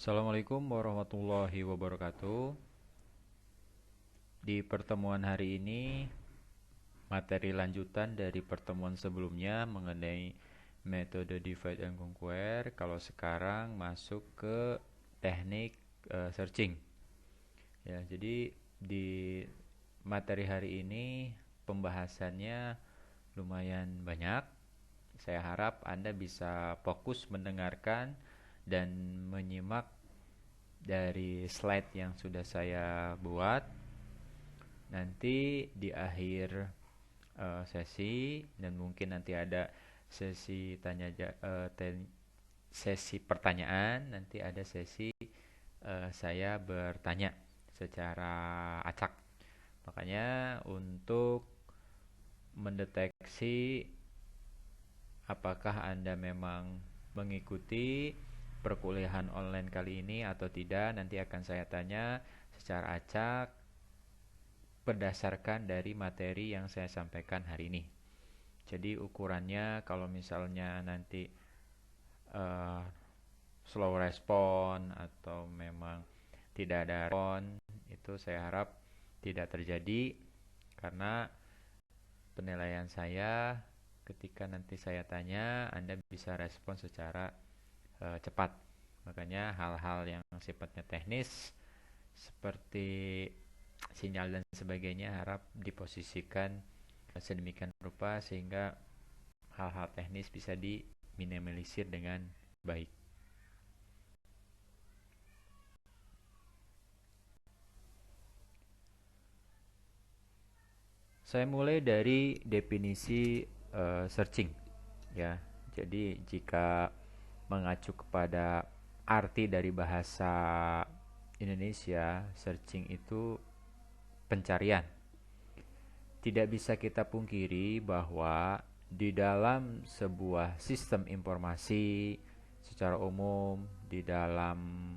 Assalamualaikum warahmatullahi wabarakatuh. Di pertemuan hari ini, materi lanjutan dari pertemuan sebelumnya mengenai metode divide and conquer. Kalau sekarang masuk ke teknik searching. Ya, jadi di materi hari ini pembahasannya lumayan banyak. Saya harap Anda bisa fokus mendengarkan dan menyimak dari slide yang sudah saya buat. Nanti di akhir sesi dan mungkin nanti ada sesi sesi pertanyaan, nanti ada sesi saya bertanya secara acak. Makanya untuk mendeteksi apakah Anda memang mengikuti perkuliahan online kali ini atau tidak, nanti akan saya tanya secara acak berdasarkan dari materi yang saya sampaikan hari ini. Jadi ukurannya kalau misalnya nanti uh, slow respon atau memang tidak ada respon, itu saya harap tidak terjadi karena penilaian saya ketika nanti saya tanya Anda bisa respon secara cepat. Makanya hal-hal yang sifatnya teknis seperti sinyal dan sebagainya harap diposisikan sedemikian rupa sehingga hal-hal teknis bisa diminimalisir dengan baik. Saya mulai dari definisi searching ya. Jadi jika mengacu kepada arti dari bahasa Indonesia, searching itu pencarian. Tidak bisa kita pungkiri bahwa di dalam sebuah sistem informasi secara umum, di dalam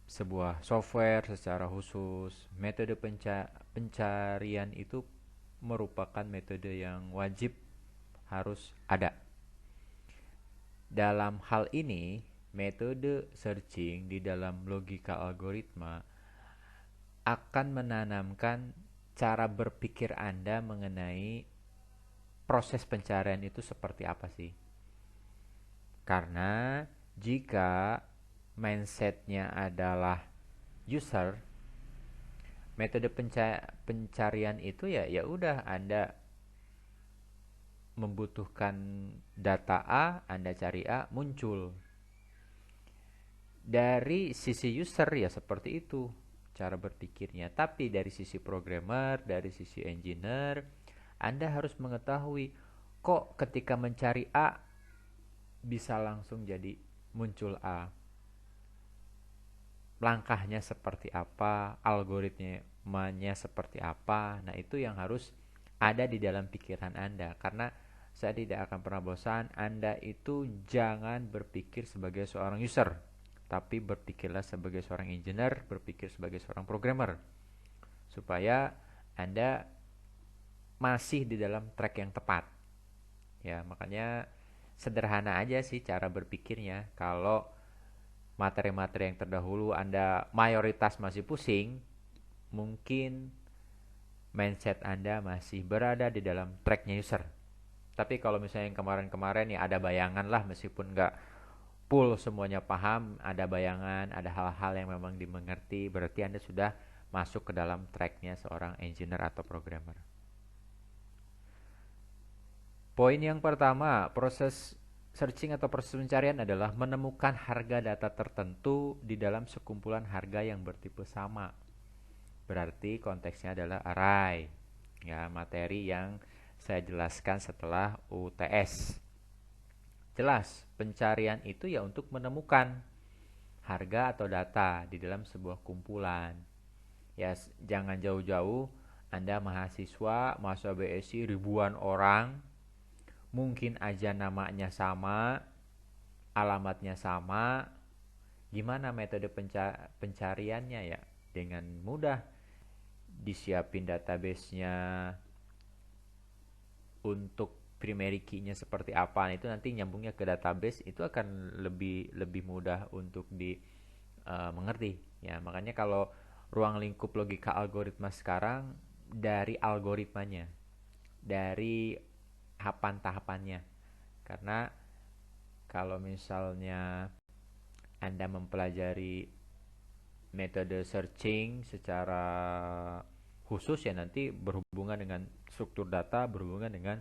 sebuah software secara khusus, metode pencarian itu merupakan metode yang wajib harus ada. Dalam hal ini, metode searching di dalam logika algoritma akan menanamkan cara berpikir Anda mengenai proses pencarian itu seperti apa sih. Karena jika mindsetnya adalah user, metode pencarian itu ya udah Anda membutuhkan data A, Anda cari A, muncul. Dari sisi user ya seperti itu cara berpikirnya. Tapi dari sisi programmer, dari sisi engineer, Anda harus mengetahui kok ketika mencari A bisa langsung jadi muncul A. Langkahnya seperti apa, algoritmanya seperti apa. Nah, itu yang harus ada di dalam pikiran Anda karena saya tidak akan pernah bosan, Anda itu jangan berpikir sebagai seorang user, tapi berpikirlah sebagai seorang engineer, berpikir sebagai seorang programmer, supaya Anda masih di dalam track yang tepat. Ya, makanya sederhana aja sih cara berpikirnya. Kalau materi-materi yang terdahulu Anda mayoritas masih pusing, mungkin mindset Anda masih berada di dalam tracknya user. Tapi kalau misalnya yang kemarin-kemarin ya ada bayangan lah meskipun nggak full semuanya paham, ada bayangan, ada hal-hal yang memang dimengerti, berarti Anda sudah masuk ke dalam tracknya seorang engineer atau programmer. Poin yang pertama, proses searching atau proses pencarian adalah menemukan harga data tertentu di dalam sekumpulan harga yang bertipe sama. Berarti konteksnya adalah array. Ya, materi yang saya jelaskan setelah UTS. Jelas, pencarian itu ya untuk menemukan harga atau data di dalam sebuah kumpulan. Ya, jangan jauh-jauh Anda mahasiswa BSI ribuan orang, mungkin aja namanya sama, alamatnya sama. Gimana metode pencariannya ya? Dengan mudah disiapin database-nya untuk primary key-nya seperti apa. Nah, itu nanti nyambungnya ke database itu akan lebih mudah untuk mengerti. Ya, makanya kalau ruang lingkup logika algoritma sekarang dari algoritmanya, dari tahapan-tahapannya. Karena kalau misalnya Anda mempelajari metode searching secara khusus ya nanti berhubungan dengan struktur data, berhubungan dengan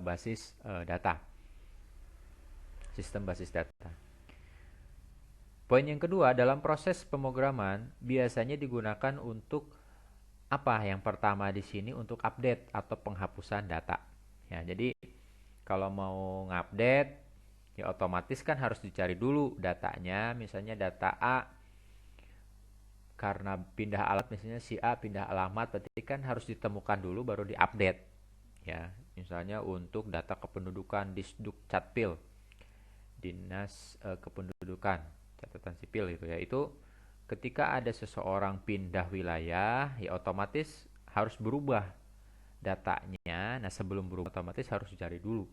basis data, sistem basis data. Poin yang kedua, dalam proses pemrograman biasanya digunakan untuk apa? Yang pertama di sini untuk update atau penghapusan data. Ya, jadi kalau mau ngupdate ya otomatis kan harus dicari dulu datanya, misalnya data A karena pindah alamat, misalnya si A pindah alamat, berarti kan harus ditemukan dulu baru diupdate. Ya, misalnya untuk data kependudukan Disduk Capil, Dinas Kependudukan, catatan sipil itu ya. Itu ketika ada seseorang pindah wilayah, ya otomatis harus berubah datanya. Nah, sebelum berubah otomatis harus dicari dulu.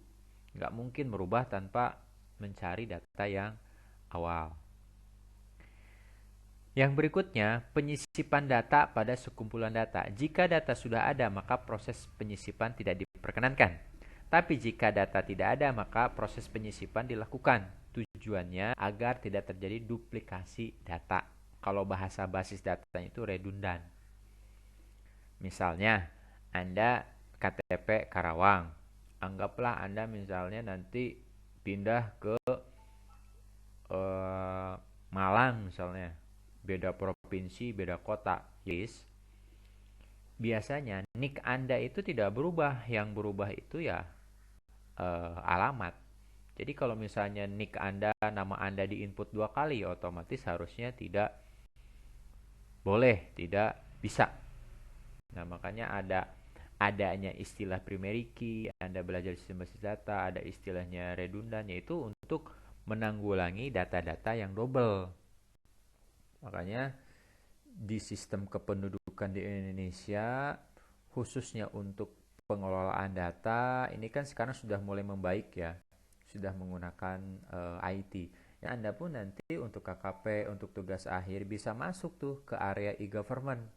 Nggak mungkin merubah tanpa mencari data yang awal. Yang berikutnya, penyisipan data pada sekumpulan data. Jika data sudah ada, maka proses penyisipan tidak diperkenankan. Tapi jika data tidak ada, maka proses penyisipan dilakukan. Tujuannya agar tidak terjadi duplikasi data. Kalau bahasa basis datanya itu redundan. Misalnya, Anda KTP Karawang. Anggaplah Anda misalnya nanti pindah ke Malang misalnya. Beda provinsi, beda kota. Yes. Biasanya NIK Anda itu tidak berubah. Yang berubah itu ya alamat. Jadi kalau misalnya NIK Anda, nama Anda diinput 2 kali, otomatis harusnya tidak boleh, tidak bisa. Nah, makanya adanya istilah primary key, Anda belajar sistem basis data, ada istilahnya redundan, yaitu untuk menanggulangi data-data yang double. Makanya di sistem kependudukan di Indonesia, khususnya untuk pengelolaan data, ini kan sekarang sudah mulai membaik ya, sudah menggunakan IT. Ya, Anda pun nanti untuk KKP, untuk tugas akhir bisa masuk tuh ke area e-government,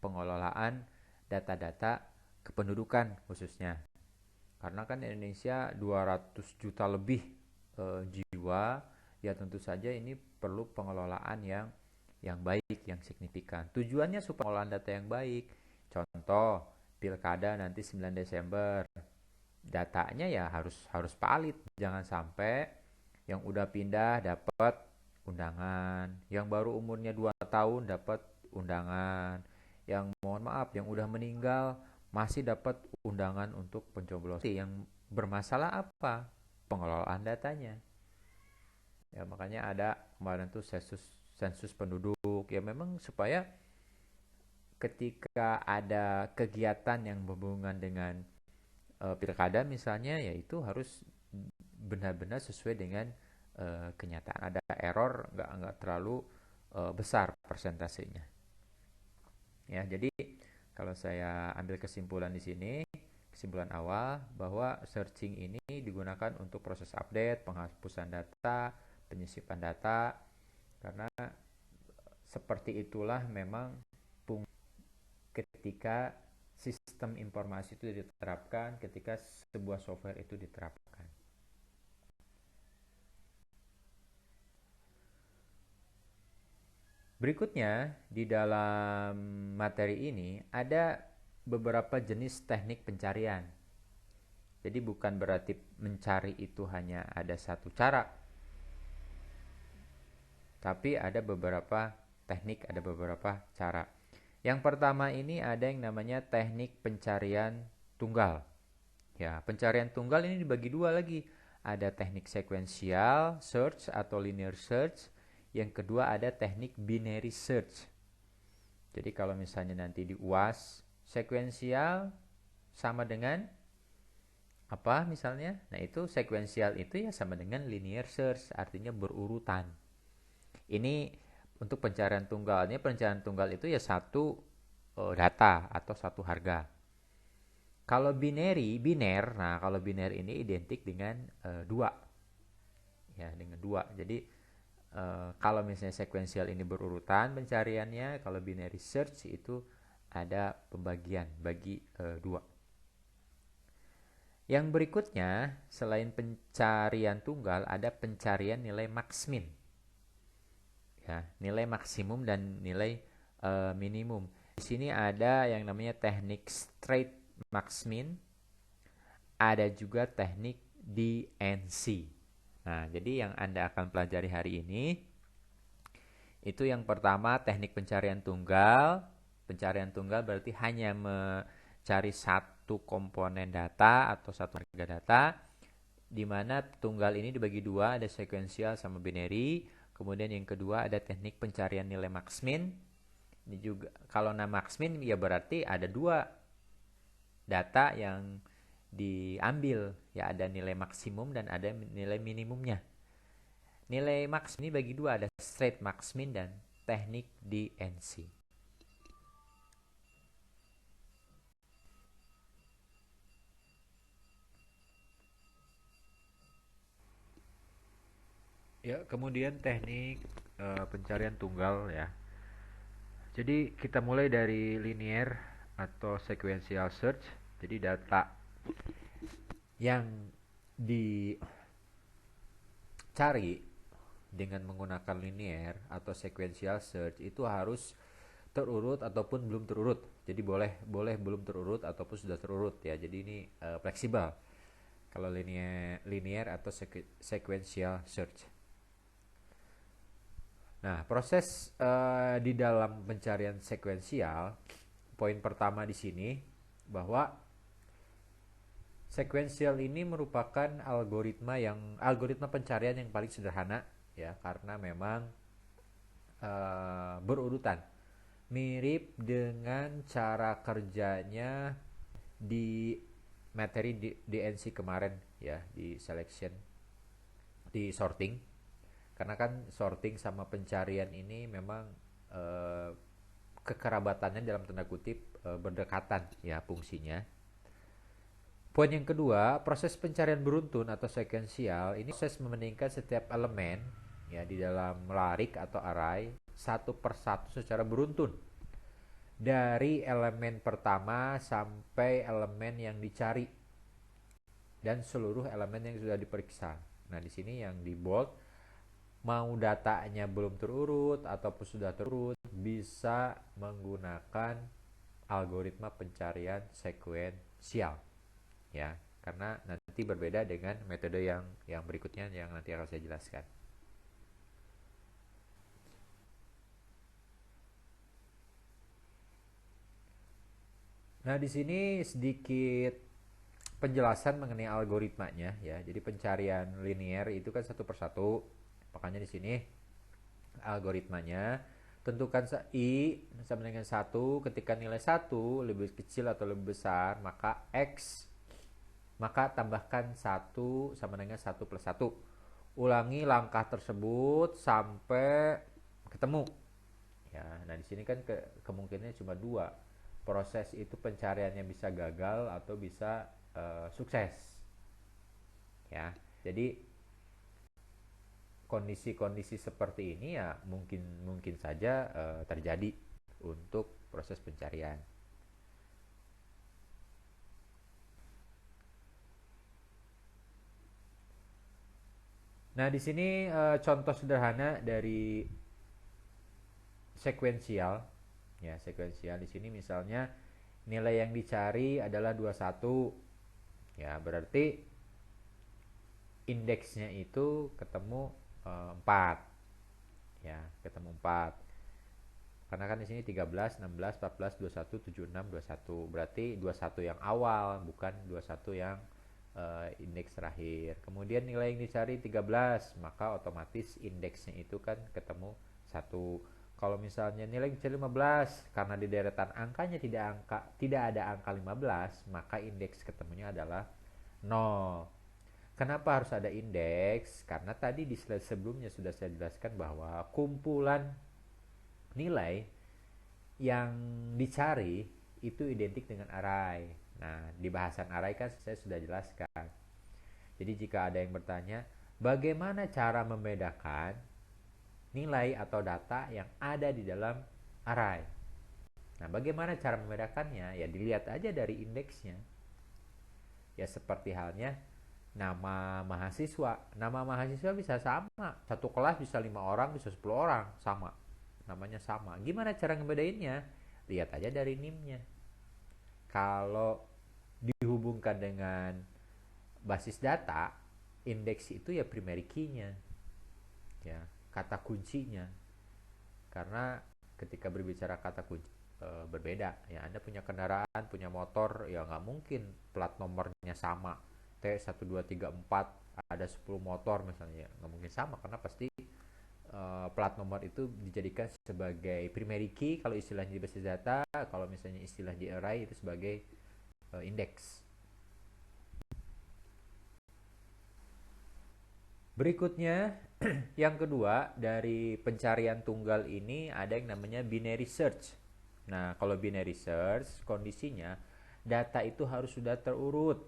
pengelolaan data-data kependudukan khususnya. Karena kan Indonesia 200 juta lebih jiwa, ya tentu saja ini perlu pengelolaan yang baik, yang signifikan. Tujuannya supaya pengelolaan data yang baik. Contoh, pilkada nanti 9 Desember. Datanya ya harus valid, jangan sampai yang udah pindah dapat undangan, yang baru umurnya 2 tahun dapat undangan, yang mohon maaf yang udah meninggal masih dapat undangan untuk pencoblosan. Yang bermasalah apa? Pengelolaan datanya. Ya makanya ada kemarin tuh sensus penduduk ya, memang supaya ketika ada kegiatan yang berhubungan dengan pilkada misalnya, yaitu harus benar-benar sesuai dengan kenyataan. Ada error nggak terlalu besar persentasenya. Ya, jadi kalau saya ambil kesimpulan di sini, kesimpulan awal bahwa searching ini digunakan untuk proses update, penghapusan data, penyisipan data, karena seperti itulah memang ketika sistem informasi itu diterapkan, ketika sebuah software itu diterapkan. Berikutnya, di dalam materi ini ada beberapa jenis teknik pencarian. Jadi bukan berarti mencari itu hanya ada satu cara, tapi ada beberapa teknik, ada beberapa cara. Yang pertama ini ada yang namanya teknik pencarian tunggal. Ya, pencarian tunggal ini dibagi dua lagi. Ada teknik sequential search atau linear search. Yang kedua ada teknik binary search. Jadi kalau misalnya nanti di UAS, sequential sama dengan apa misalnya? Nah itu sequential itu ya sama dengan linear search, artinya berurutan. Ini untuk pencarian tunggal. Ini pencarian tunggal itu ya satu data atau satu harga. Kalau biner, nah kalau biner ini identik dengan dua, ya dengan dua. Jadi Kalau misalnya sequential ini berurutan pencariannya, kalau binary search itu ada pembagian bagi dua. Yang berikutnya, selain pencarian tunggal, ada pencarian nilai max min. Ya, nilai maksimum dan nilai minimum. Di sini ada yang namanya teknik straight max min, ada juga teknik DNC. Nah, jadi yang Anda akan pelajari hari ini itu yang pertama teknik pencarian tunggal. Pencarian tunggal berarti hanya mencari satu komponen data atau satu harga data, di mana tunggal ini dibagi dua, ada sequential sama binary. Kemudian yang kedua ada teknik pencarian nilai max min. Ini juga kalau nama max min ya berarti ada dua data yang diambil, ya ada nilai maksimum dan ada nilai minimumnya. Nilai max ini bagi dua, ada straight max min dan teknik DNC. Ya, kemudian teknik pencarian tunggal ya. Jadi kita mulai dari linear atau sequential search. Jadi data yang dicari dengan menggunakan linear atau sequential search itu harus terurut ataupun belum terurut. Jadi boleh belum terurut ataupun sudah terurut ya. Jadi ini fleksibel kalau linear atau sequential search. Nah, proses di dalam pencarian sekuensial, poin pertama di sini bahwa sekuensial ini merupakan algoritma pencarian yang paling sederhana ya, karena memang berurutan. Mirip dengan cara kerjanya di materi DNC kemarin ya, di selection, di sorting. Karena kan sorting sama pencarian ini memang kekerabatannya dalam tanda kutip berdekatan ya fungsinya. Poin yang kedua, proses pencarian beruntun atau sekuensial ini proses memeningkan setiap elemen ya di dalam larik atau array satu persatu secara beruntun dari elemen pertama sampai elemen yang dicari dan seluruh elemen yang sudah diperiksa. Nah, di sini yang di bold, mau datanya belum terurut ataupun sudah terurut, bisa menggunakan algoritma pencarian sekuensial ya, karena nanti berbeda dengan metode yang berikutnya yang nanti akan saya jelaskan. Nah, di sini sedikit penjelasan mengenai algoritmanya ya. Jadi pencarian linear itu kan satu persatu. Makanya di sini algoritmanya tentukan i sama dengan 1, ketika nilai 1 lebih kecil atau lebih besar maka x, maka tambahkan 1 sama dengan 1 plus 1. Ulangi langkah tersebut sampai ketemu. Ya, nah di sini kan kemungkinannya cuma 2. Proses itu pencariannya bisa gagal atau bisa sukses. Ya. Jadi kondisi-kondisi seperti ini ya mungkin saja terjadi untuk proses pencarian. Nah, di sini contoh sederhana dari sekuensial. Ya, sekuensial di sini misalnya nilai yang dicari adalah 21. Ya, berarti indeksnya itu ketemu 4. Ya, ketemu 4. Karena kan di sini 13, 16, 14, 21, 76, 21. Berarti 21 yang awal, bukan 21 yang indeks terakhir. Kemudian nilai yang dicari 13, maka otomatis indeksnya itu kan ketemu 1. Kalau misalnya nilai yang dicari 15, karena di deretan angkanya tidak ada angka 15, maka indeks ketemunya adalah 0. Kenapa harus ada indeks? Karena tadi di slide sebelumnya sudah saya jelaskan bahwa kumpulan nilai yang dicari itu identik dengan array. Nah, di bahasan array kan saya sudah jelaskan. Jadi jika ada yang bertanya, bagaimana cara membedakan nilai atau data yang ada di dalam array. Nah, bagaimana cara membedakannya? Ya dilihat aja dari indeksnya. Ya seperti halnya nama mahasiswa. Nama mahasiswa bisa sama. Satu kelas bisa 5 orang, bisa 10 orang, sama. Namanya sama. Gimana cara ngebedainnya? Lihat aja dari NIM-nya. Kalau dihubungkan dengan basis data, indeks itu ya primary key-nya. Ya, kata kuncinya. Karena ketika berbicara kata kunci berbeda ya, Anda punya kendaraan, punya motor, ya nggak mungkin plat nomornya sama T1234 ada 10 motor misalnya, nggak mungkin sama karena pasti plat nomor itu dijadikan sebagai primary key kalau istilahnya di basis data, kalau misalnya istilah di array itu sebagai indeks. Berikutnya yang kedua dari pencarian tunggal ini ada yang namanya binary search. Nah, kalau binary search kondisinya data itu harus sudah terurut.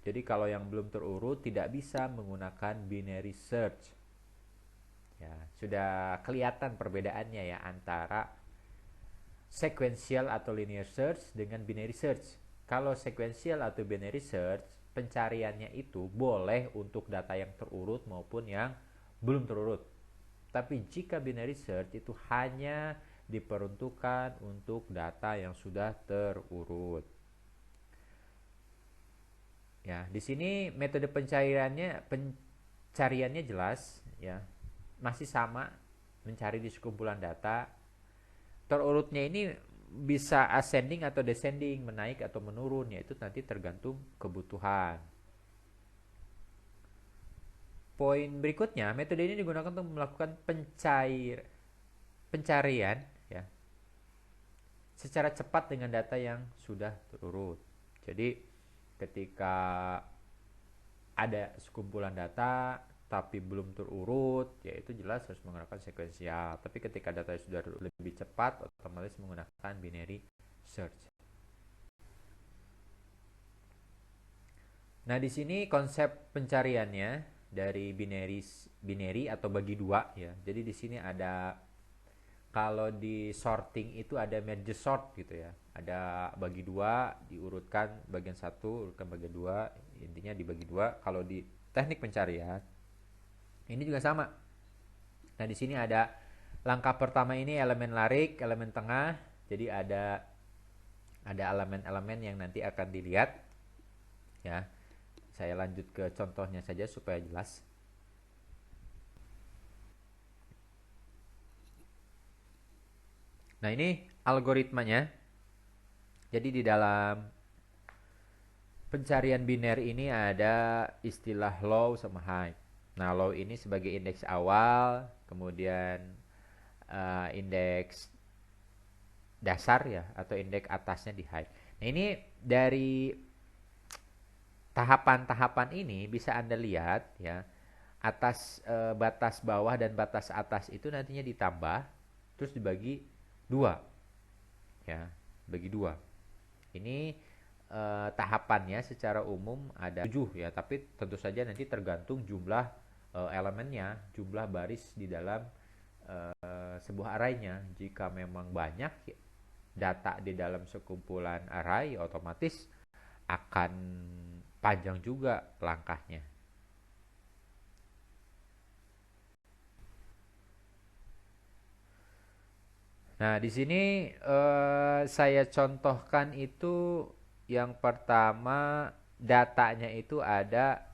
Jadi kalau yang belum terurut tidak bisa menggunakan binary search. Ya, sudah kelihatan perbedaannya ya antara sequential atau linear search dengan binary search. Kalau sequential atau binary search, pencariannya itu boleh untuk data yang terurut maupun yang belum terurut. Tapi jika binary search itu hanya diperuntukkan untuk data yang sudah terurut. Ya, di sini metode pencariannya jelas ya. Masih sama, mencari di sekumpulan data. Terurutnya ini bisa ascending atau descending, menaik atau menurun, yaitu nanti tergantung kebutuhan. Poin berikutnya, metode ini digunakan untuk melakukan pencarian ya, secara cepat dengan data yang sudah terurut. Jadi ketika ada sekumpulan data tapi belum terurut, ya itu jelas harus menggunakan sekuensial. Tapi ketika data sudah lebih cepat, otomatis menggunakan binary search. Nah, di sini konsep pencariannya dari binary atau bagi dua ya. Jadi di sini ada, kalau di sorting itu ada merge sort gitu ya. Ada bagi dua, diurutkan bagian satu, urutkan bagian dua, intinya dibagi dua. Kalau di teknik pencarian ini juga sama. Nah, di sini ada langkah pertama ini elemen larik, elemen tengah. Jadi ada elemen-elemen yang nanti akan dilihat ya. Saya lanjut ke contohnya saja supaya jelas. Nah, ini algoritmanya. Jadi di dalam pencarian binary ini ada istilah low sama high. Nah, low ini sebagai indeks awal, kemudian indeks dasar ya, atau indeks atasnya di high. Nah, ini dari tahapan-tahapan ini bisa Anda lihat ya, atas batas bawah dan batas atas itu nantinya ditambah terus dibagi dua ya, bagi dua. Ini tahapannya secara umum ada 7 ya, tapi tentu saja nanti tergantung jumlah elemennya, jumlah baris di dalam sebuah arraynya. Jika memang banyak data di dalam sekumpulan array, otomatis akan panjang juga langkahnya. Nah, di sini saya contohkan itu yang pertama, datanya itu ada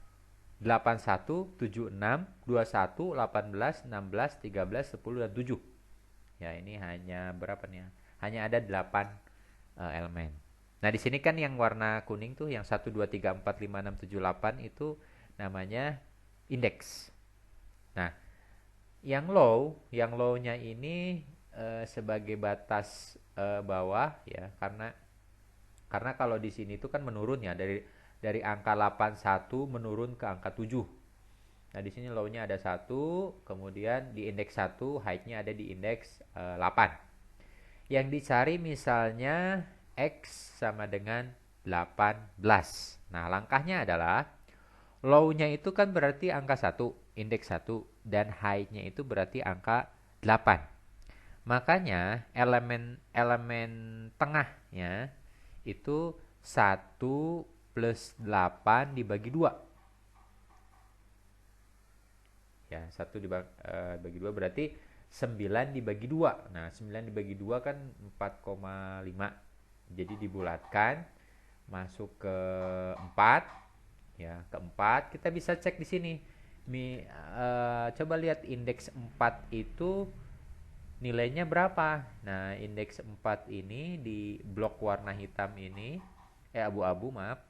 81, 76, 21, 18, 16, 13, 10 dan 7. Ya, ini hanya berapa nih? Hanya ada 8 elemen. Nah, di sini kan yang warna kuning tuh yang 1 2 3 4 5 6 7 8 itu namanya indeks. Nah, yang low-nya ini sebagai batas bawah ya, karena kalau di sini itu kan menurun ya, dari angka 81 menurun ke angka 7. Nah, di sini low-nya ada 1, kemudian di indeks 1, high-nya ada di indeks 8. Yang dicari misalnya X sama dengan 18. Nah, langkahnya adalah low-nya itu kan berarti angka 1, indeks 1, dan high-nya itu berarti angka 8. Makanya elemen tengahnya itu 1 plus 8 dibagi 2. Ya, 1 dibagi 2 berarti 9 dibagi 2. Nah, 9 dibagi 2 kan 4,5. Jadi dibulatkan masuk ke 4. Ya, ke 4 kita bisa cek di sini. Coba lihat indeks 4 itu nilainya berapa. Nah, indeks 4 ini di blok warna hitam ini, abu-abu maaf,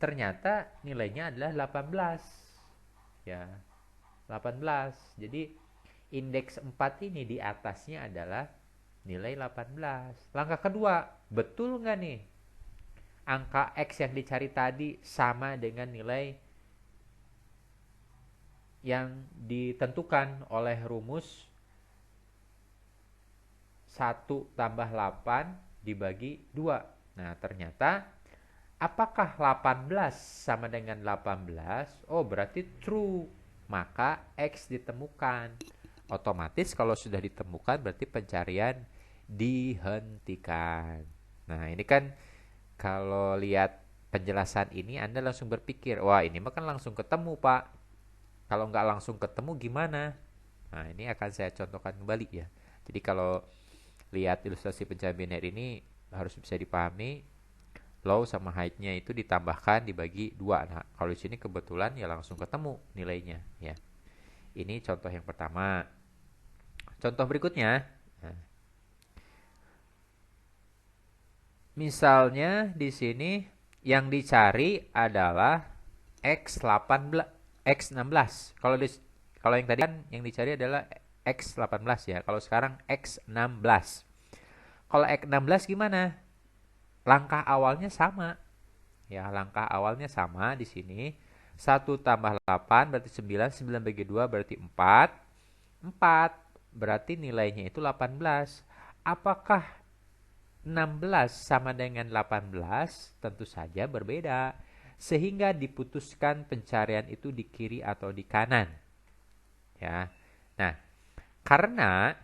ternyata nilainya adalah 18. Ya, 18. Jadi indeks 4 ini di atasnya adalah nilai 18. Langkah kedua, betul nggak nih angka X yang dicari tadi sama dengan nilai yang ditentukan oleh rumus 1 tambah 8 dibagi 2. Nah, ternyata apakah 18 sama dengan 18? Oh, berarti true. Maka X ditemukan. Otomatis kalau sudah ditemukan berarti pencarian dihentikan. Nah, ini kan kalau lihat penjelasan ini Anda langsung berpikir, wah ini mah kan langsung ketemu Pak. Kalau nggak langsung ketemu gimana? Nah, ini akan saya contohkan kembali ya. Jadi kalau lihat ilustrasi pencarian biner ini harus bisa dipahami, low sama high-nya itu ditambahkan dibagi 2. Nah, kalau di sini kebetulan ya langsung ketemu nilainya ya. Ini contoh yang pertama. Contoh berikutnya. Nah, misalnya di sini yang dicari adalah X16. Kalau yang tadi kan yang dicari adalah X18 ya. Kalau sekarang X16. Kalau X16 gimana? Langkah awalnya sama. Ya, langkah awalnya sama di sini. 1 tambah 8 berarti 9, 9 bagi 2 berarti 4. 4 berarti nilainya itu 18. Apakah 16 sama dengan 18? Tentu saja berbeda. Sehingga diputuskan pencarian itu di kiri atau di kanan. Ya. Nah, karena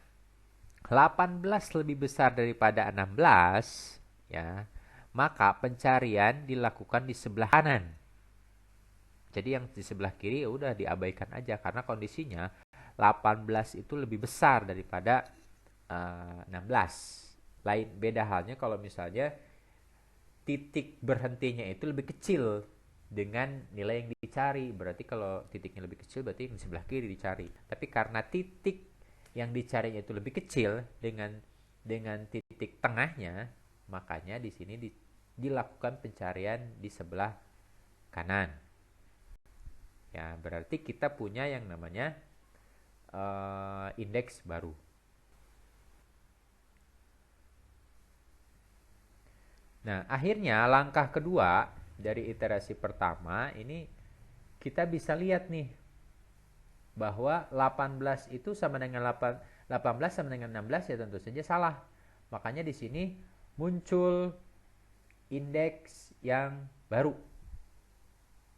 18 lebih besar daripada 16, ya, maka pencarian dilakukan di sebelah kanan. Jadi yang di sebelah kiri ya udah diabaikan aja karena kondisinya 18 itu lebih besar daripada 16. Beda halnya kalau misalnya titik berhentinya itu lebih kecil dengan nilai yang dicari. Berarti kalau titiknya lebih kecil berarti yang di sebelah kiri dicari. Tapi karena titik yang dicarinya itu lebih kecil dengan titik tengahnya, makanya di sini dilakukan pencarian di sebelah kanan. Ya, berarti kita punya yang namanya indeks baru. Nah, akhirnya langkah kedua dari iterasi pertama ini kita bisa lihat nih bahwa 18 itu sama dengan 18 sama dengan 16 ya tentu saja salah. Makanya di sini muncul indeks yang baru.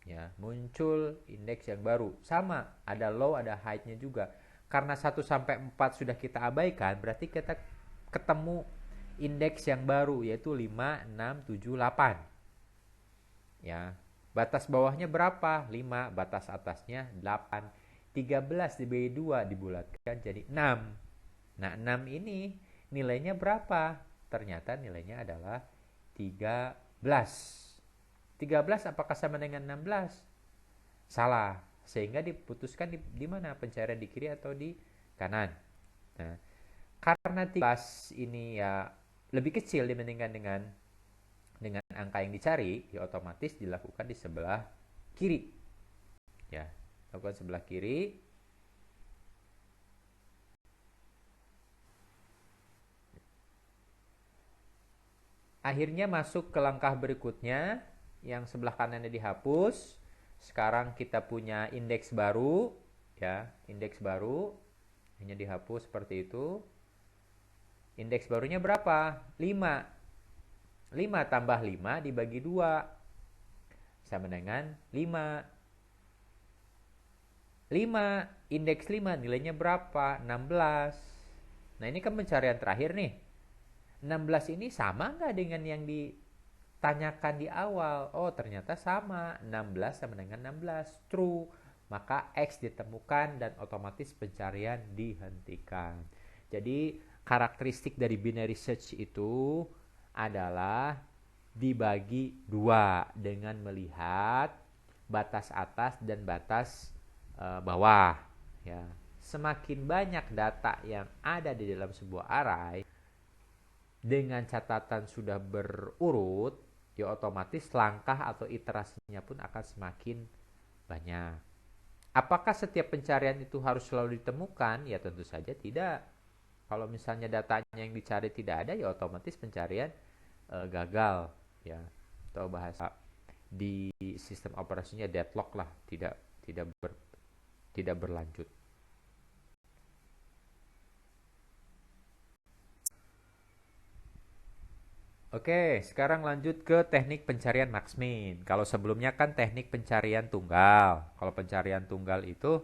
Ya, muncul indeks yang baru. Sama, ada low, ada high-nya juga. Karena 1 sampai 4 sudah kita abaikan, berarti kita ketemu indeks yang baru yaitu 5, 6, 7, 8. Ya, batas bawahnya berapa? 5, batas atasnya 8. 13 dibagi 2 dibulatkan jadi 6. Nah, 6 ini nilainya berapa? Ternyata nilainya adalah 13. 13 apakah sama dengan 16? Salah. Sehingga diputuskan di mana? Pencarian di kiri atau di kanan. Nah, karena 13 ini ya lebih kecil dibandingkan dengan angka yang dicari, ya otomatis dilakukan di sebelah kiri. Ya, lakukan sebelah kiri. Akhirnya masuk ke langkah berikutnya, yang sebelah kanannya dihapus. Sekarang kita punya indeks baru, ya, indeks baru hanya dihapus seperti itu. Indeks barunya berapa? 5. 5 tambah 5 dibagi 2 sama dengan 5. 5 indeks 5 nilainya berapa? 16. Nah ini kan pencarian terakhir nih. 16 ini sama nggak dengan yang ditanyakan di awal? Oh ternyata sama, 16 sama dengan 16, true. Maka X ditemukan dan otomatis pencarian dihentikan. Jadi karakteristik dari binary search itu adalah dibagi dua dengan melihat batas atas dan batas bawah. Ya, semakin banyak data yang ada di dalam sebuah array dengan catatan sudah berurut, ya otomatis langkah atau iterasinya pun akan semakin banyak. Apakah setiap pencarian itu harus selalu ditemukan? Ya tentu saja tidak. Kalau misalnya datanya yang dicari tidak ada, ya otomatis pencarian gagal, ya. Atau bahasa di sistem operasinya deadlock lah, tidak berlanjut. Oke, sekarang lanjut ke teknik pencarian max-min. Kalau sebelumnya kan teknik pencarian tunggal. Kalau pencarian tunggal itu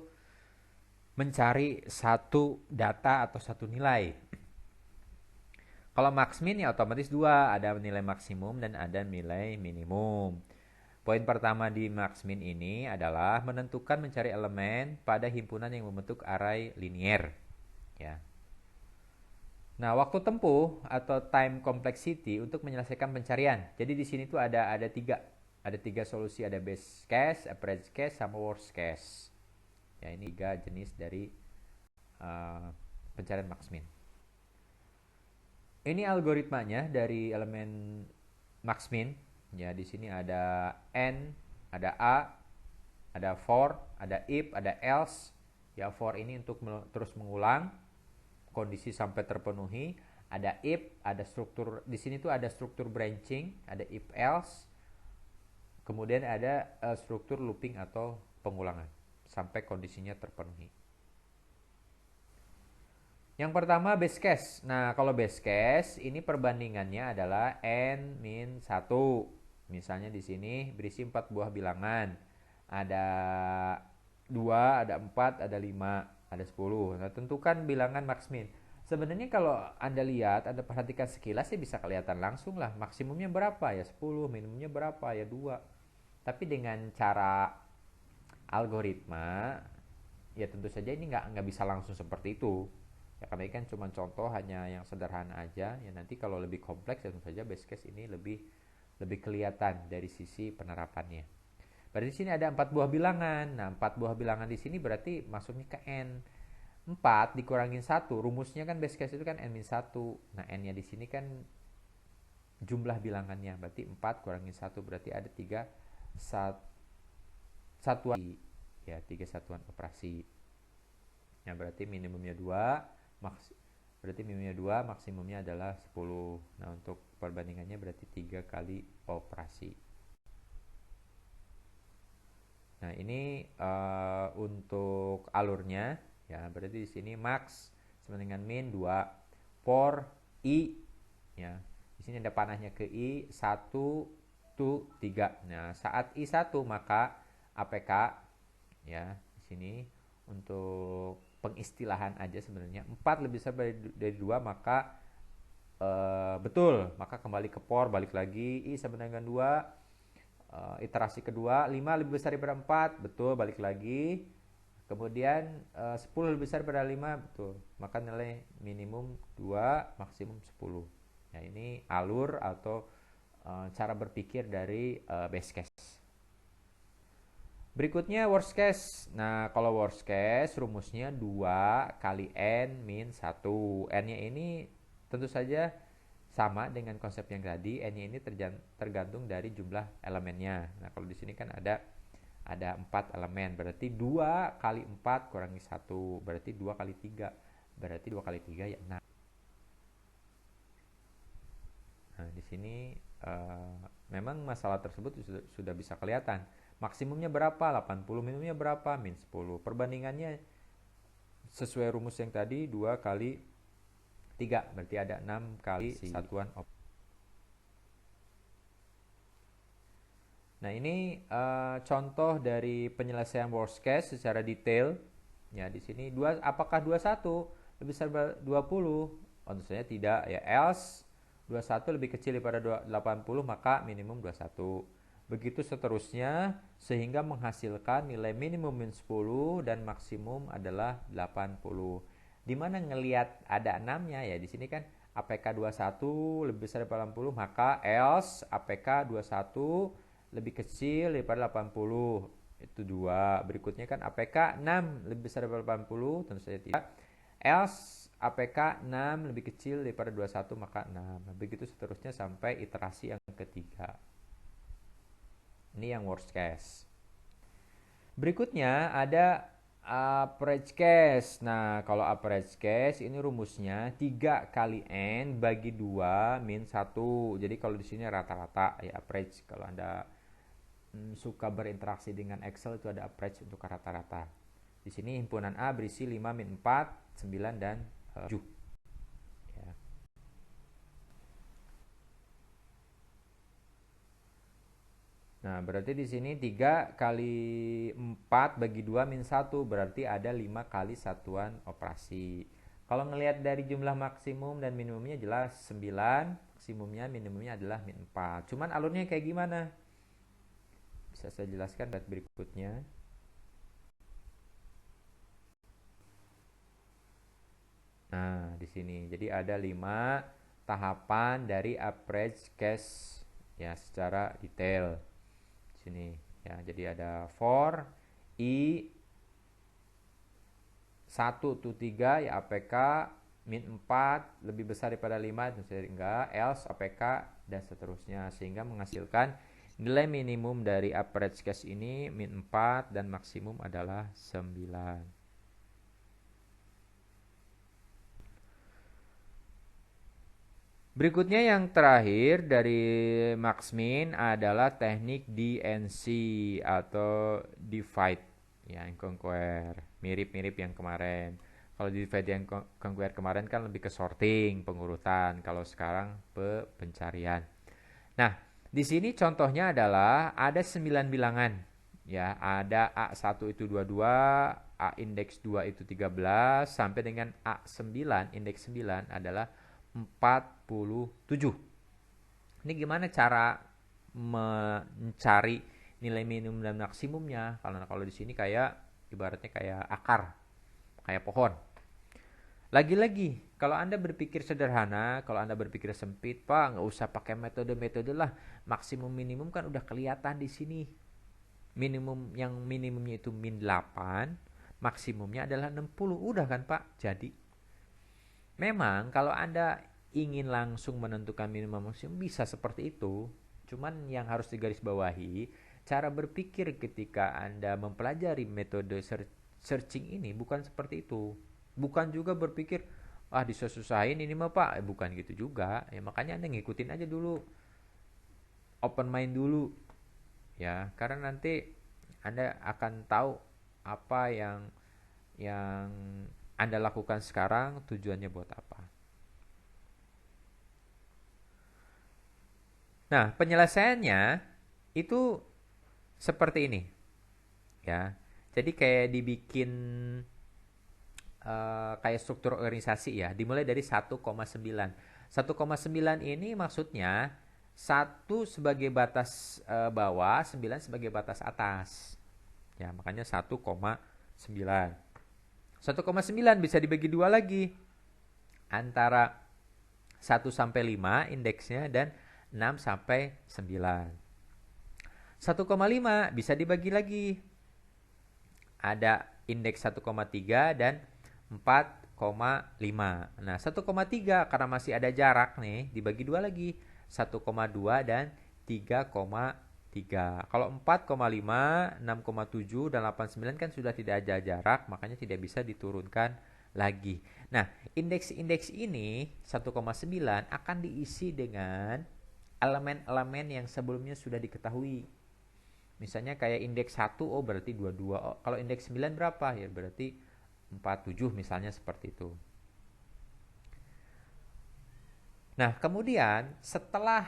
mencari satu data atau satu nilai. Kalau max-min ya otomatis dua, ada nilai maksimum dan ada nilai minimum. Poin pertama di max-min ini adalah menentukan mencari elemen pada himpunan yang membentuk array linier. Ya. Nah, waktu tempuh atau time complexity untuk menyelesaikan pencarian. Jadi di sini tuh ada tiga. Ada tiga solusi, ada best case, average case, sama worst case. Ya, ini tiga jenis dari pencarian max-min. Ini algoritmanya dari elemen max-min. Ya, di sini ada N, ada A, ada for, ada if, ada else. Ya, for ini untuk terus mengulang kondisi sampai terpenuhi. Ada if, ada struktur di sini tuh ada struktur branching, ada if else. Kemudian ada struktur looping atau pengulangan sampai kondisinya terpenuhi. Yang pertama base case. Nah, kalau base case ini perbandingannya adalah n min 1. Misalnya di sini berisi 4 buah bilangan. Ada 2, ada 4, ada 5, ada 10. Nah, tentukan bilangan max min. Sebenarnya kalau Anda lihat, Anda perhatikan sekilas sih bisa kelihatan langsung lah. Maksimumnya berapa? Ya 10, minimumnya berapa? Ya 2. Tapi dengan cara algoritma, ya tentu saja ini nggak bisa langsung seperti itu. Ya karena ini kan cuma contoh, hanya yang sederhana aja. Ya nanti kalau lebih kompleks tentu saja base case ini lebih kelihatan dari sisi penerapannya. Berarti di sini ada 4 buah bilangan. Nah, 4 buah bilangan di sini berarti masuknya ke n. 4 dikurangin 1, rumusnya kan base case itu kan n-1. Nah, n-nya di sini kan jumlah bilangannya. Berarti 4 kurangin 1 berarti ada 3 satuan, ya 3 satuan operasi. Ya berarti minimumnya 2, berarti minimumnya 2, maksimumnya adalah 10. Nah, untuk perbandingannya berarti 3 kali operasi. Nah, ini untuk alurnya, ya berarti di sini max sama dengan min 2 for i, ya. Di sini ada panahnya ke i 1 to 3. Nah, saat i 1 maka APK, ya. Di sini untuk pengistilahan aja sebenarnya 4 lebih besar dari 2 maka betul, maka kembali ke for, balik lagi i sama dengan 2. Iterasi kedua 5 lebih besar daripada 4, betul, balik lagi. Kemudian 10 lebih besar daripada 5, betul, maka nilai minimum 2, maksimum 10. Ya, ini alur atau cara berpikir dari base case. Berikutnya worst case. Nah, kalau worst case rumusnya 2 kali n min 1. N-nya ini tentu saja sama dengan konsep yang tadi, n-nya ini tergantung dari jumlah elemennya. Nah, kalau di sini kan ada 4 elemen, berarti 2 kali 4 kurangi 1, berarti 2 kali 3. Berarti 2 kali 3 ya 6. Nah, di sini memang masalah tersebut sudah bisa kelihatan. Maksimumnya berapa? 80, minimumnya berapa? Min 10. Perbandingannya sesuai rumus yang tadi, 2 kali 3, berarti ada 6 kali satuan operasi. Nah, ini contoh dari penyelesaian worst case secara detail. Ya, di sini apakah 21 lebih besar daripada 20? Oh, tentu saja tidak ya. Else 21 lebih kecil daripada 80, maka minimum 21. Begitu seterusnya sehingga menghasilkan nilai minimum min 10 dan maksimum adalah 80. Dimana ngelihat ada 6-nya ya, di sini kan APK 21 lebih besar daripada 80, maka else APK 21 lebih kecil daripada 80. Itu 2. Berikutnya kan APK 6 lebih besar daripada 80, tentu saja tidak. Else APK 6 lebih kecil daripada 21, maka 6. Begitu seterusnya sampai iterasi yang ketiga. Ini yang worst case. Berikutnya ada average case. Nah, kalau average case ini rumusnya 3 kali N bagi 2 min 1. Jadi kalau di sini rata-rata ya average. Kalau Anda suka berinteraksi dengan Excel itu ada average untuk rata-rata. Di sini himpunan A berisi 5 min 4, 9 dan 7. Ya. Nah, berarti di sini 3 kali 4 bagi 2 min 1, berarti ada 5 kali satuan operasi. Kalau ngelihat dari jumlah maksimum dan minimumnya jelas 9, maksimumnya minimumnya adalah min 4. Cuman alurnya kayak gimana? Bisa saya jelaskan berikutnya. Nah, di sini. Jadi ada 5 tahapan dari average case ya secara detail. Di sini ya. Jadi ada for i 1 to 3 ya APK min 4 lebih besar daripada 5 itu enggak, else APK dan seterusnya sehingga menghasilkan nilai minimum dari average case ini min 4 dan maksimum adalah 9. Berikutnya yang terakhir dari Max-Min adalah teknik DNC atau divide ya, and conquer. Mirip-mirip yang kemarin. Kalau divide yang conquer kemarin kan lebih ke sorting, pengurutan. Kalau sekarang pencarian. Nah, di sini contohnya adalah ada 9 bilangan. Ya, ada A1 itu 22, A indeks 2 itu 13, sampai dengan A9, indeks 9 adalah 47. Ini gimana cara mencari nilai minimum dan maksimumnya? Kalau di sini kayak ibaratnya kayak akar, kayak pohon. Lagi-lagi, kalau Anda berpikir sederhana, kalau Anda berpikir sempit, Pak, nggak usah pakai metode-metode lah. Maksimum minimum kan udah kelihatan di sini. Minimumnya itu min 8, maksimumnya adalah 60. Udah kan, Pak? Jadi memang kalau Anda ingin langsung menentukan minimum maksimum bisa seperti itu. Cuman yang harus digarisbawahi, cara berpikir ketika Anda mempelajari metode searching ini bukan seperti itu. Bukan juga berpikir, disusah-susahin ini mah Pak. Bukan gitu juga. Ya makanya Anda ngikutin aja dulu. Open mind dulu. Ya, karena nanti Anda akan tahu apa yang Anda lakukan sekarang tujuannya buat apa. Nah, penyelesaiannya itu seperti ini. Ya. Jadi kayak dibikin kayak struktur organisasi ya, dimulai dari 1,9. 1,9 ini maksudnya 1 sebagai batas bawah, 9 sebagai batas atas. Ya, makanya 1,9. 1,9 bisa dibagi dua lagi. Antara 1 sampai 5 indeksnya dan 6 sampai 9. 1,5 bisa dibagi lagi. Ada indeks 1,3 dan 4,5. Nah, 1,3 karena masih ada jarak nih, dibagi dua lagi. 1,2 dan 3,3. Kalau 4,5, 6,7 dan 8,9 kan sudah tidak ada jarak, makanya tidak bisa diturunkan lagi. Nah, indeks-indeks ini 1,9 akan diisi dengan elemen-elemen yang sebelumnya sudah diketahui. Misalnya kayak indeks 1, berarti 22. Kalau indeks 9 berapa? Ya berarti 47 misalnya seperti itu. Nah, kemudian setelah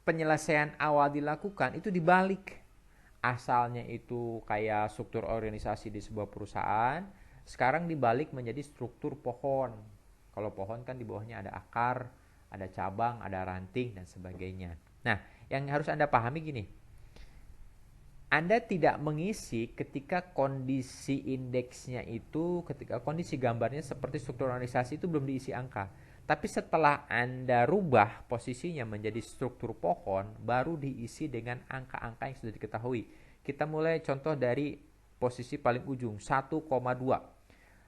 penyelesaian awal dilakukan itu dibalik. asalnya itu kayak struktur organisasi di sebuah perusahaan, sekarang dibalik menjadi struktur pohon. Kalau pohon kan di bawahnya ada akar, ada cabang, ada ranting dan sebagainya. Nah, yang harus Anda pahami gini, Anda tidak mengisi ketika kondisi indeksnya itu, ketika kondisi gambarnya seperti struktur organisasi itu belum diisi angka. Tapi setelah Anda rubah posisinya menjadi struktur pohon, baru diisi dengan angka-angka yang sudah diketahui. Kita mulai contoh dari posisi paling ujung, 1,2.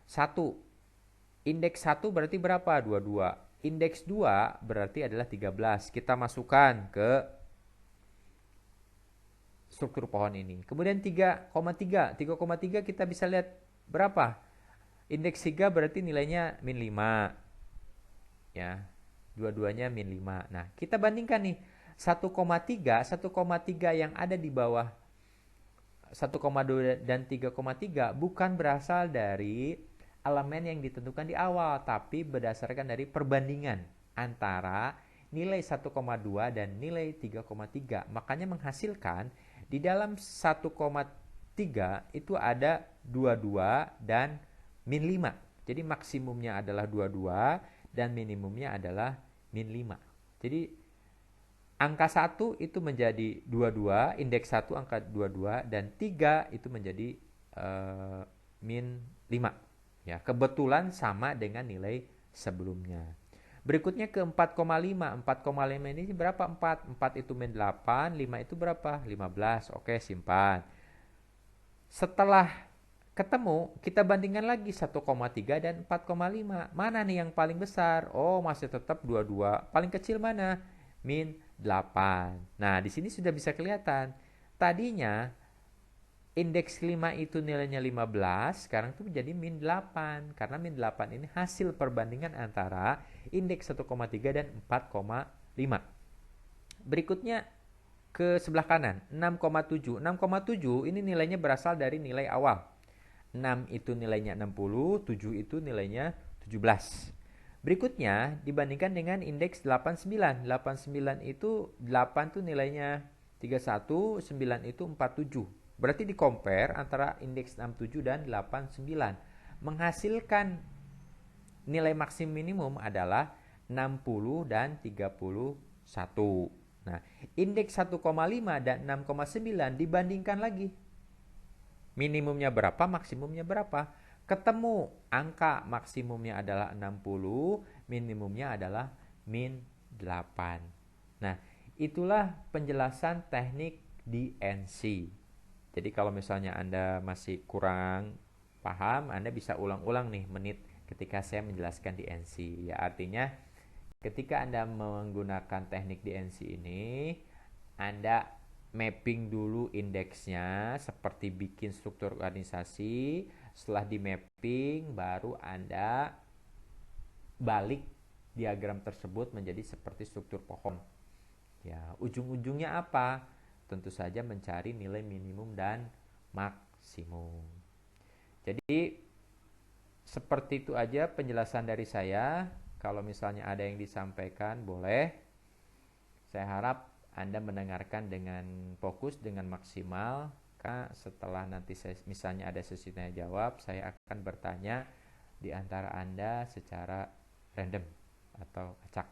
1, indeks 1 berarti berapa? 22. Indeks 2 berarti adalah 13. Kita masukkan ke struktur pohon ini. Kemudian 3,3. 3,3 kita bisa lihat berapa? Indeks 3 berarti nilainya min 5. Ya, dua-duanya min 5. Nah, kita bandingkan nih. 1,3 yang ada di bawah 1,2 dan 3,3 bukan berasal dari elemen yang ditentukan di awal, tapi berdasarkan dari perbandingan antara nilai 1,2 dan nilai 3,3. Makanya menghasilkan di dalam 1,3 itu ada 22 dan min 5. Jadi maksimumnya adalah 22 dan minimumnya adalah min 5. Jadi angka 1 itu menjadi 22, indeks 1 angka 22 dan 3 itu menjadi min 5. Ya, kebetulan sama dengan nilai sebelumnya. Berikutnya ke 4,5. 4,5 ini berapa? 4. 4 itu min 8, 5 itu berapa? 15. Oke, simpan. Setelah ketemu, kita bandingkan lagi 1,3 dan 4,5. Mana nih yang paling besar? Oh, masih tetap 22. Paling kecil mana? Min 8. Nah, di sini sudah bisa kelihatan. Tadinya indeks 5 itu nilainya 15, sekarang itu menjadi min 8. Karena min 8 ini hasil perbandingan antara indeks 1,3 dan 4,5. Berikutnya ke sebelah kanan, 6,7. 6,7 ini nilainya berasal dari nilai awal. 6 itu nilainya 60, 7 itu nilainya 17. Berikutnya dibandingkan dengan indeks 89. 89 itu 8 tuh nilainya 31, 9 itu 47. Berarti di compare antara indeks 67 dan 89. Menghasilkan nilai maksimum minimum adalah 60 dan 31. Nah, indeks 1,5 dan 6,9 dibandingkan lagi. Minimumnya berapa, maksimumnya berapa? Ketemu angka maksimumnya adalah 60, minimumnya adalah min 8. Nah, itulah penjelasan teknik DNC. Jadi kalau misalnya Anda masih kurang paham, Anda bisa ulang-ulang nih menit ketika saya menjelaskan DNC. Ya, artinya ketika Anda menggunakan teknik DNC ini, Anda mapping dulu indeksnya seperti bikin struktur organisasi. Setelah di mapping, baru Anda balik diagram tersebut menjadi seperti struktur pohon. Ya, ujung-ujungnya apa? Tentu saja mencari nilai minimum dan maksimum. Jadi seperti itu aja penjelasan dari saya. Kalau misalnya ada yang disampaikan boleh. Saya harap Anda mendengarkan dengan fokus, dengan maksimal. Karena setelah nanti misalnya ada sesi tanya jawab, saya akan bertanya di antara Anda secara random atau acak.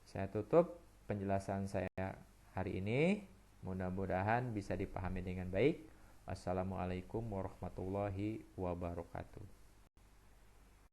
Saya tutup penjelasan saya hari ini. Mudah-mudahan bisa dipahami dengan baik. Wassalamualaikum warahmatullahi wabarakatuh.